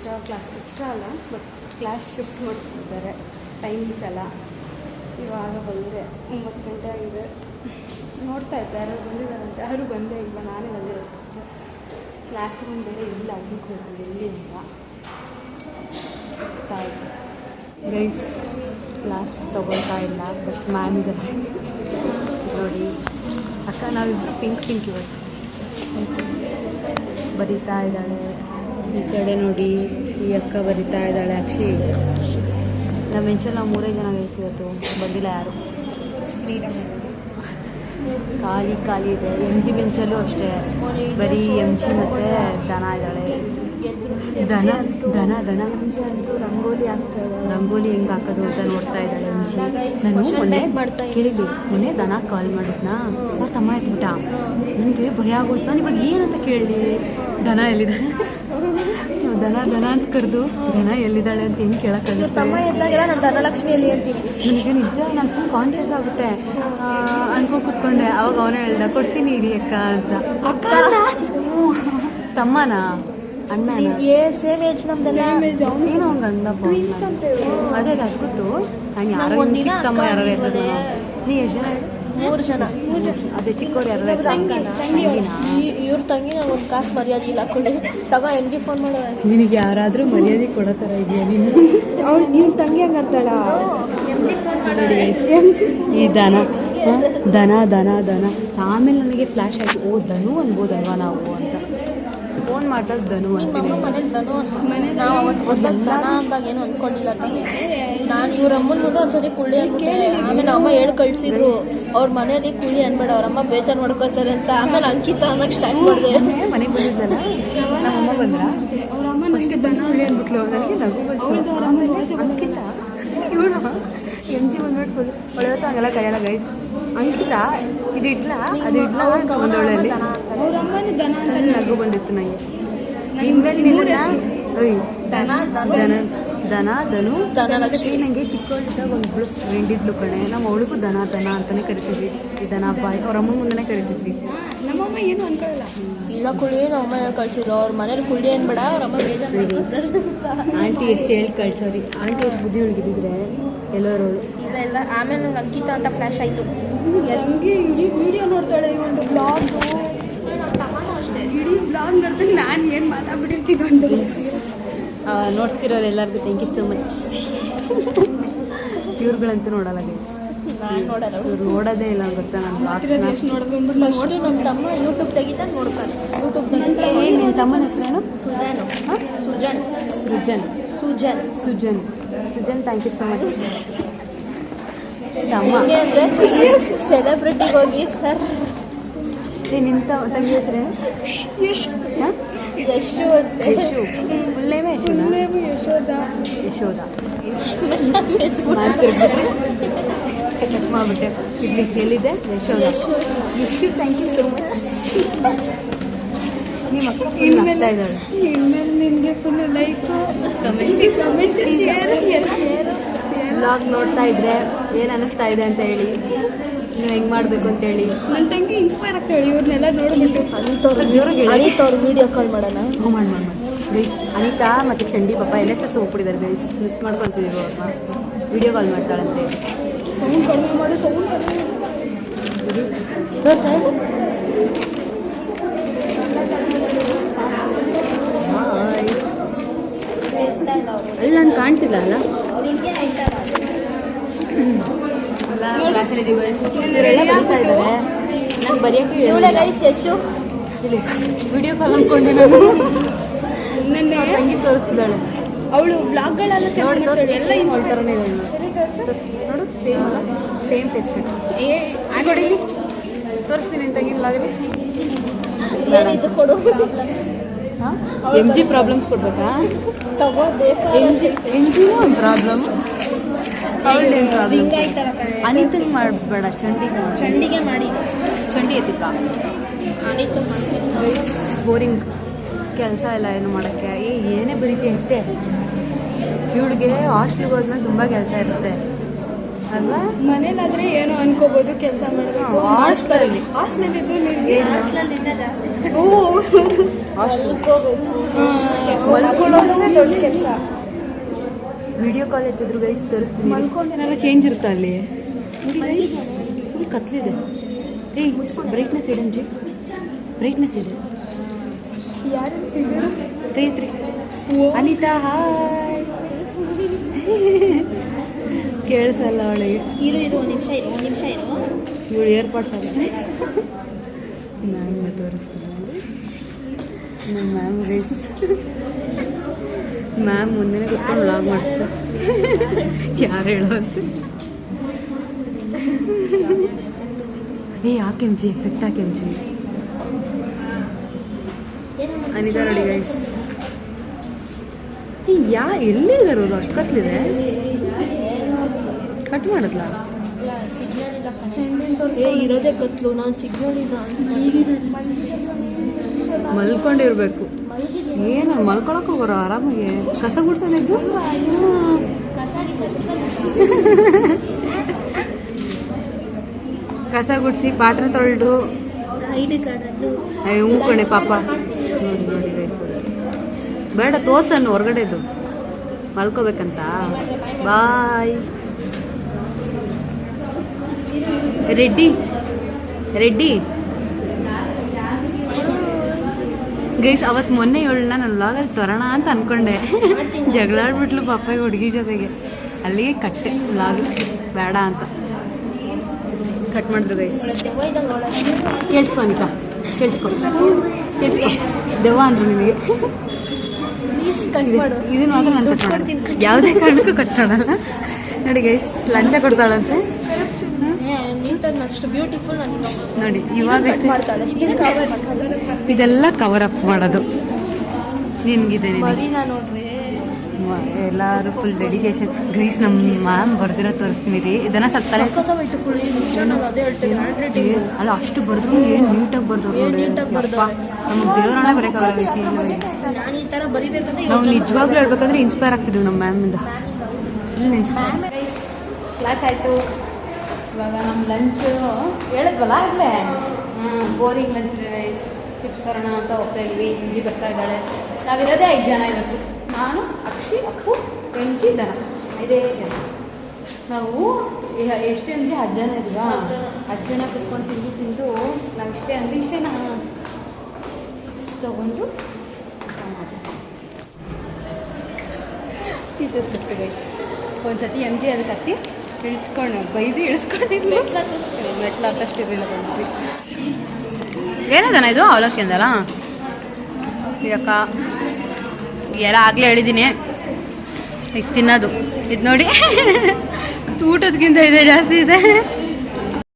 Extra ಅಲ್ಲ, but class shift ಮಾಡ್ತಿದ್ದಾರೆ timings ಎಲ್ಲ. ಇವಾಗ ಬಂದೆ 9 ಗಂಟೆ ಆಗಿದೆ. ನೋಡ್ತಾ ಇದ್ದೆ ಯಾರು ಬಂದಿದ್ದಾರಂತೆ, ಯಾರು ಬಂದೇ ಇಲ್ಲ, ನಾನೇ ಬಂದಿರೋದು ಅಷ್ಟೇ. ಕ್ಲಾಸ್ ರೂಮ್ ಬೇರೆ ಇಲ್ಲ, ಅದಕ್ಕೆ ಹೋಗ್ಬೋದು ಎಲ್ಲಿ ಅಂತ ಗೈಸ್. ಕ್ಲಾಸ್ ತೊಗೊಳ್ತಾ ಇಲ್ಲ, ಬಟ್ ಮ್ಯಾಮ್ ಇದೆ ನೋಡಿ. ಅಕ್ಕ ನಾವಿಬ್ಬರು ಪಿಂಕ್ ಇವತ್ತು ಬರೀತಾ ಇದ್ದಾಳೆ. ಈ ಕಡೆ ನೋಡಿ, ಈ ಅಕ್ಕ ಬರಿತಾ ಇದ್ದಾಳೆ. ಅಕ್ಷಿ ನಮ್ಮ ಬೆಂಚಲ್ಲಿ ನಾವು 3 ಜನ ಗೈಸ್ ಇವತ್ತು ಬಂದಿಲ್ಲ ಯಾರು. ಖಾಲಿ ಇದೆ. ಎಮ್ ಜಿ ಬೆಂಚಲ್ಲೂ ಅಷ್ಟೇ ಬರೀ ಎಮ್ ಜಿ ಮತ್ತು ದನ ಇದ್ದಾಳೆ. ದನ ಅಂತೂ ರಂಗೋಲಿ ಆಗ್ತದೆ. ರಂಗೋಲಿ ಹೆಂಗೆ ಹಾಕೋದು ಅಂತ ನೋಡ್ತಾ ಇದ್ದಾಳೆ ಎಮ್ ಜಿ. ನಾನು ಮೊನ್ನೆ ದನ ಕಾಲ್ ಮಾಡಿದ್ನಾ, ಅವ್ರ ತಮ್ಮ ಎತ್ಬಿಟ್ಟ. ನನಗೆ ಭಯ ಆಗೋಯ್ತು. ನಾನು ಇವಾಗ ಏನಂತ ಕೇಳಲಿ, ದನ ಎಲ್ಲಿದ್ದಾಳೆ, ದನ ಅಂತ ಕರೆದು ದನ ಎಲ್ಲಿದ್ದಾಳೆ ಅಂತ ಹೆಂಗೆ ಕೇಳೋಕ್ಕಾಗುತ್ತೆ. ನನಗೆ ನಿಜ ನಾನು ಫುಲ್ ಕಾನ್ಷಿಯಸ್ ಆಗ್ಬಿಟ್ಟೆ ಅನ್ಕೊಂಡು ಕೂತ್ಕೊಂಡೆ. ಅವಾಗ ಅವನೇ ಹೇಳ್ದ, ಕೊಡ್ತೀನಿ ಇರಿ ಅಕ್ಕ ಅಂತ. ಅಕ್ಕ ತಮ್ಮನಾ ಅಣ್ಣ ಸೇಮ್ ಏಜ್ ಏನೋ ಹಂಗೆ ಅಂದಪ್ಪ. ಅದೇ ಅದು ಗೊತ್ತು. ನಾನು ಯಾರೋ ಚಿಕ್ಕ ತಮ್ಮ ಯಾರು ಇರ್ತದೆ. ನೀ ಎಷ್ಟು ಜನ? 3 ಜನ. ಅದೇ ಚಿಕ್ಕವ್ರು ಯಾರು ಇವ್ರ ತಂಗಿ ನಾವು ಒಂದು ಕಾಸು ಮರ್ಯಾದೆ ಇಲ್ಲ ಕೊಡಿ ತಗೋ ಎಮ್ ಜಿ ಫೋನ್ ಮಾಡೋ. ನಿನಗೆ ಯಾರಾದರೂ ಮರ್ಯಾದೆ ಕೊಡೋ ಥರ ಇದೆಯಾ ನೀನು? ಅವಳು ನಿಮ್ಮ ತಂಗಿ ಹಂಗೆ ಅಂತಾಳ. ಎಮ್ ಜಿ ಫೋನ್ ಮಾಡೋ. ಈ ದನ ಆಮೇಲೆ ನನಗೆ ಫ್ಲ್ಯಾಶ್ ಆಯಿತು, ಓ ಧನು ಅನ್ಬೋದಲ್ವಾ ನಾವು ಅಂತ. ಫೋನ್ ಮಾಡಿದಾಗ ಧನು ನಿಮ್ಮ ಮನೇಲಿ ಧನು ಅಂತ ನಾವು ಅವತ್ತು ದನ ಅಂದಾಗ ಏನು ಅಂದ್ಕೊಂಡಿಲ್ಲ. ನಾನು ಇವ್ರ ಅಮ್ಮನ ಮುಂದೆ ಒಂದ್ಸತಿ ಕುಳ್ಳಿ ಅನ್ಕೊಂಡೆ. ಆಮೇಲೆ ಅಮ್ಮ ಹೇಳಿ ಕಳ್ಸಿದ್ರು, ಅವ್ರ ಮನೇಲಿ ಕುಳ್ಳಿ ಅನ್ಬೇಡ, ಅವ್ರಮ್ಮ ಬೇಜಾರು ಮಾಡ್ಕೋತಾರೆ ಅಂತ. ಆಮೇಲೆ ಅಂಕಿತ ಅನ್ನೋಕ್ಕೆ ಸ್ಟಾರ್ಟ್ ಮಾಡಿದೆ. ಮನೆಗೆ ಬಂದಿದ್ದಲ್ಲ, ನಮ್ಮಮ್ಮ ಬಂದ್ರ ಅವ್ರ ಅಮ್ಮ ನನಗೆ ದನ ಕುಳ್ಳಿ ಅಂದ್ಬಿಟ್ಲು. ನನಗೆ ನಗು ಬಂತು. ಅಂಕಿತ ಇವಳು ಎಮ್ ಜಿ ಬಂದ್ಬಿಟ್ಟು ಫುಲ್ ಒಳ್ಳೆವತ್ತು ಹಂಗೆಲ್ಲ ಕರೆಯಲ್ಲ ಗೈಸ್. ಅಂಕಿತ ಇದು ಇಡ್ಲ ಅದು ಇಡ್ಲ ಒಂದೊಳ್ಳೆಯಲ್ಲಿ ಅವ್ರ ಅಮ್ಮನ ದನ ಅಂತ ನಗು ಬಂದಿತ್ತು ನನಗೆ. ಧನಲಕ್ಷ್ಮಿ ನನಗೆ ಚಿಕ್ಕವಳಿದ್ದಾಗ ಒಬ್ಬಳು ಫ್ರೆಂಡ್ ಇದ್ಲು ಕಣೆ. ನಮ್ಮ ಅವಳಿಗೂ ದನ ಅಂತಲೇ ಕರಿತಿದ್ವಿ. ಈ ದನ ಬಾಯ್ ಅವ್ರ ಅಮ್ಮ ಮುಂದೆ ಕರಿತಿದ್ವಿ. ನಮ್ಮಮ್ಮ ಏನು ಅನ್ಕೊಳ್ಳಲ್ಲ. ಇಲ್ಲ ಕುಳ್ಳಿ ನಮ್ಮಮ್ಮ ಹೇಳಿ ಕಳ್ಸಿದ್ರು, ಅವ್ರ ಮನೇಲಿ ಕುಳ್ಳಿ ಅನ್ಬೇಡ, ಅವ್ರಮ್ಮ ಬೇಜಾರು. ಆಂಟಿ ಎಷ್ಟು ಹೇಳಿ ಕಳ್ಸೋರಿ. ಆಂಟಿ ಎಷ್ಟು ಬುದ್ಧಿ ಒಳಗಿದ್ದಿದ್ರೆ ಎಲ್ಲರೂ ಇಲ್ಲ. ಆಮೇಲೆ ನಂಗೆ ಅಂಕಿತ ಅಂತ ಫ್ಲ್ಯಾಶ್ ಆಯಿತು. ಹಂಗೆ ಇಡೀ ವಿಡಿಯೋ ನೋಡ್ತಾಳೆ. ಈ ಒಂದು ಬ್ಲಾಗು ಇಡೀ ಬ್ಲಾಗ್ ನೋಡ್ದಾಗ ನಾನು ಏನು ಮಾತಾಡ್ಬಿಟ್ಟಿರ್ತಿದ್ದು ಒಂದು. ನೋಡ್ತಿರೋರು ಎಲ್ಲರಿಗೂ ಥ್ಯಾಂಕ್ ಯು ಸೋ ಮಚ್. ಇವ್ರುಗಳಂತೂ ನೋಡಲ್ಲ ಗೈಸ್. ನಾನು ನೋಡಲ್ಲ. ಇವ್ರು ನೋಡೋದೇ ಇಲ್ಲ ಗೊತ್ತಾ. ನಾನು ಬ್ಲಾಗ್ಸ್ ನೋಡೋದು ಫಸ್ಟು ನಮ್ಮ ತಮ್ಮ ಯೂಟ್ಯೂಬ್ ತೆಗಿತಾ ನೋಡ್ತಾರೆ. ಯೂಟ್ಯೂಬ್ ತೆಗಿತಾ. ನಿನ್ನ ತಮ್ಮನ ಹೆಸರೇನು? Sujan thank you so much. ಹೆಂಗೆ ಅಂದರೆ ಸೆಲೆಬ್ರಿಟಿಗೆ ಹೋಗಿ ಸರ್ ನಿನ್ನ ತಂಗಿ ಹೆಸರೇನು? ಯಶು ಅಂತ. Yashu full name Yashodha. ಮಾಡ್ಬಿಟ್ಟೆ ಇಡ್ಲಿಕ್ಕೆ ಎಲ್ಲಿದೆ Yashu thank you so much. ನಿಮ್ಮ ಅಕ್ಕ ಫುಲ್ ಆಗ್ತಾ ಇದ್ದಾಳೆ. ಇನ್ಮೇಲೆ ನಿನಗೆ ಫುಲ್ ಲೈಕು ಕಮೆಂಟ್ ಬ್ಲಾಗ್ ನೋಡ್ತಾ ಇದ್ರೆ ಏನು ಅನ್ನಿಸ್ತಾ ಇದೆ ಅಂತ ಹೇಳಿ, ನೀವು ಹೆಂಗೆ ಮಾಡಬೇಕು ಅಂತೇಳಿ. ನನ್ನ ತಂಗಿ ಇನ್ಸ್ಪೈರ್ ಆಗ್ತಾಳೆ ಇವ್ರನ್ನೆಲ್ಲ ನೋಡ್ಬಿಟ್ಟು. ಅವ್ರ ವೀಡಿಯೋ ಕಾಲ್ ಮಾಡೋಣ. ಮಾಡಿ ಗೈಸ್. ಅನಿತಾ ಮತ್ತು ಚಂಡಿ ಪಾಪ NSS ಹೋಗ್ಬಿಟ್ಟಿದ್ದಾರೆ ಗೈಸ್. ಮಿಸ್ ಮಾಡ್ಕೊತಿದ್ದೀವಿ ಅವ್ರನ್ನ. Video call ಮಾಡ್ತಾಳಂತೆ. ಸೌಂಡ್ ಕಡಿಮೆ ಮಾಡಿ ಸೌಂಡ್ ಅಲ್ಲಿ ನಾನು ಕಾಣ್ತಿಲ್ಲ ಅಲ್ಲ. ಕ್ಲಾಸಲ್ಲಿ ಇವರೆಲ್ಲ ಬರೀತಾ ಇದ್ದಾರೆ. ನಂಗೆ ಬರೆಯೋಕ್ಕೆ ಇಲ್ಲಿ ವಿಡಿಯೋ ಕಾಲ್ ಅಂದ್ಕೊಂಡೆ ನಾನು. ನನ್ನ ತಂಗಿ ತೋರಿಸ್ತಿದ್ದಾಳೆ. ಅವಳು ಬ್ಲಾಗ್ಗಳೆಲ್ಲ ಎಲ್ಲ ಥರನೇ ನೋಡು. Same face cut. ನೋಡಿ ಇಲ್ಲಿ ತೋರಿಸ್ತೀನಿ ನಿನ್ನ ತಂಗಿ ಬ್ಲಾಗಲ್ಲಿ. ಕೊಡು. ಎಮ್ ಜಿ ಪ್ರಾಬ್ಲಮ್ಸ್ ಕೊಡ್ಬೇಕಾ? ಎಮ್ ಜಿನೂ ಒಂದು ಪ್ರಾಬ್ಲಮ್. ಅನಿತಂಗೆ ಮಾಡಬೇಡ, ಚಂಡಿಗೆ ಮಾಡಿ. ಚಂಡಿ ಎತ್ತಿಕ ಅನಿತು ಗೈಸ್. ಬೋರಿಂಗ್ ಕೆಲಸ ಇಲ್ಲ ಏನು ಮಾಡೋಕ್ಕೆ. ಏನೇ ಬರೀತಿ ಅಷ್ಟೇ. ಇವಳಿಗೆ ಹಾಸ್ಟ್ಲಿಗೆ ಹೋದ್ಮೇಲೆ ತುಂಬ ಕೆಲಸ ಇರುತ್ತೆ. ಅಲ್ವಾ? ಮನೇಲಾದ್ರೆ ಏನೋ ಅನ್ಕೋಬಹುದು, ಕೆಲಸ ಮಾಡಬೇಕು. ಹಾಸ್ಟೆಲಲ್ಲಿ ಮಲ್ಕೊಳ್ಳೋದೇ ದೊಡ್ಡ ಕೆಲಸ. ವಿಡಿಯೋ ಕಾಲ್ ಎತ್ತಿದ್ರು ಗೈಸ್ ತೋರಿಸ್ತೀನಿ. ಮಲ್ಕೊಂಡೇನೆಲ್ಲ ಚೇಂಜ್ ಇರುತ್ತಾ ಅಲ್ಲಿ? ಫುಲ್ ಕತ್ಲಿದೆ. ಏಯ್ ಬ್ರೈಟ್ನೆಸ್ ಇದೆ ಅಂಜಿ, ಬ್ರೈಟ್ನೆಸ್ ಇದೆ. ಕೈ ಎತ್ರಿ. ಅನಿತಾ ಹಾಯ್. ಕೇಳಿಸಲ್ಲ ಅವಳಿಗೆ. ಇರು ಒಂದು ನಿಮಿಷ ಇರು. ಇವಳು ಏರ್ಪಾಡ್ಸ್ ಆಗುತ್ತೆ. ಮ್ಯಾಮ್ಗೆ ತೋರಿಸ್ತೀನಿ. ನಮ್ಮ ಮ್ಯಾಮ್ ಗೈಸ್, ಮ್ಯಾಮ್ ಮುಂದೆನೇ ಕುತ್ಕೊಂಡು ವ್ಲಾಗ್ ಮಾಡ್ತಾರೆ. ಯಾರು ಹೇಳೋದು? ಯಾಕೆ ಎಮ್ ಜಿ ಎಫೆಕ್ಟ್ ಹಾಕಿ ಎಮ್ ಜಿ. ಅನಿತಾ ನೋಡಿ ಗೈಸ್, ಎಲ್ಲಿ ಇದ್ದಾರೆ ಅವರು? ಅಷ್ಟು ಕತ್ಲಿದೆ. ಕಟ್ ಮಾಡದ್ಲ? ಇರೋದೇ ಕತ್ಲು. ನಾನು ಸಿಗ್ನಲ್ ಇಲ್ಲ ಮಲ್ಕೊಂಡಿರ್ಬೇಕು. ಏನು ಮಲ್ಕೊಳಕ್ ಹೋಗೋರು ಆರಾಮಾಗಿ? ಕಸ ಗುಡ್ಸೋದಿದ್ದು ಕಸ ಗುಡಿಸಿ ಪಾತ್ರೆ ತೊಳೆದು ಐಡಿ ಕಾರ್ಡ್ ಕಣೆ ಪಾಪ. ನೋಡಿ ಗೈಸ್, ಬೇಡ ತೋರ್ಸನ್ನು ಹೊರಗಡೆದು ಮಲ್ಕೋಬೇಕಂತ. ಬಾಯ್. ರೆಡ್ಡಿ ಗೈಸ್, ಅವತ್ತು ಮೊನ್ನೆ ಇವಳನ್ನ ನಾನು ವ್ಲಾಗಲ್ಲಿ ತರೋಣ ಅಂತ ಅನ್ಕೊಂಡೆ. ಜಗಳಾಡ್ಬಿಟ್ಲು ಪಾಪ ಹುಡುಗಿ ಜೊತೆಗೆ. ಅಲ್ಲಿಗೆ ಕಟ್ಟೆ ವ್ಲಾಗ್, ಬೇಡ ಅಂತ ಕಟ್ ಮಾಡಿದ್ರು ಗೈಸ್. ಕೇಳಿಸ್ಕೊ ಅನಿತಾ, ಕೇಳಿಸ್ಕೊ ದೆವ್ವ ಅಂದರು ನಿನಗೆ. ಇದನ್ನ ಮಾತ್ರ ನಾನು ಕಟ್ ಮಾಡ್ತೀನಿ, ಯಾವುದೇ ಕಾರಣಕ್ಕೂ ಕಟ್ ಮಾಡಲ್ಲ. ನೋಡಿ ಗೈಸ್, ಲಂಚ ಕೊಡ್ತಾಳಂತೆ. ಅಷ್ಟು ಬ್ಯೂಟಿಫುಲ್ ನೋಡಿ ಇವಾಗ ಇದೆಲ್ಲ ಕವರ್ ಅಪ್ ಮಾಡೋದು ನಿನ್ಗಿದೆ. ನೋಡ್ರಿ ಎಲ್ಲರೂ ಫುಲ್ ಡೆಡಿಕೇಶನ್ ಗೈಸ್. ನಮ್ಮ ಮ್ಯಾಮ್ ಬರ್ದಿರೋ ತೋರಿಸ್ತೀನಿ ರೀ. ಇದನ್ನ ಸ್ವಲ್ಪ ತಲೆ ಅಲ್ಲ, ಅಷ್ಟು ಬರೆದ್ರು ಏನು ನೀಟಾಗಿ ಬರ್ದವ್ರು ನೋಡಿ. ನಮಗೆ ದೇವರನ್ನ ಬರೋಕ್ಕಾಗಲ್ಲ. ನಾವು ನಿಜವಾಗ್ಲೂ ಹೇಳ್ಬೇಕಂದ್ರೆ ಇನ್ಸ್ಪೈರ್ ಆಗ್ತಿದ್ವಿ ನಮ್ಮ ಮ್ಯಾಮಿಂದ. Full inspire. ಕ್ಲಾಸ್ ಆಯಿತು. ಇವಾಗ ನಮ್ಮ ಲಂಚು ಹೇಳಿದ್ವಲ್ಲ ಆಗಲೇ. ಬೋರಿಂಗ್ ಲಂಚ್ ರೈಸ್ ಚಿಪ್ಸ್ ಸರೋಣ ಅಂತ ಹೋಗ್ತಾ ಇದ್ವಿ. ಇಂಜಿ ಬರ್ತಾ ಇದ್ದಾಳೆ. ನಾವಿರೋದೇ 5 ಜನ ಇವತ್ತು. ನಾನು, ಅಕ್ಷಿ, ಅಪ್ಪು, ಎಂಜಿ, ದನ, 5 ಜನ. ನಾವು ಎಷ್ಟು ಅಂದರೆ 10 ಜನ ಇದ್ವಾ? 10 ಜನ ಕುತ್ಕೊಂಡು ತಿಂದು ನಾವು ಇಷ್ಟೇ ಅಂದರೆ ಇಷ್ಟೇನಾ ತೊಗೊಂಡು ಟೀಚರ್ಸ್ ಕಟ್ಟಿಗೆ ಒಂದು ಸತಿ ಎಮ್ ಜಿ ಅದಕ್ಕೆ ಹತ್ತಿ ಇಳಿಸ್ಕೊಂಡು ಬೈದು ಇಳಿಸ್ಕೊಂಡಿದ್ವಿ. ಮೆಟ್ಲು ಹತ್ತಷ್ಟಿರಲಿಲ್ಲ ಬಂದ್ವಿ. ಏನದನ ಇದು ಅವಲಕ್ಕಿ ಅಂದಲ್ಲ ಇದಕ್ಕ ಎಲ್ಲ ಆಗಲೇ ಹೇಳಿದ್ದೀನಿ. ಈಗ ತಿನ್ನೋದು ಇದು ನೋಡಿ. ಊಟದ್ಕಿಂತ ಇದೆ ಜಾಸ್ತಿ ಇದೆ.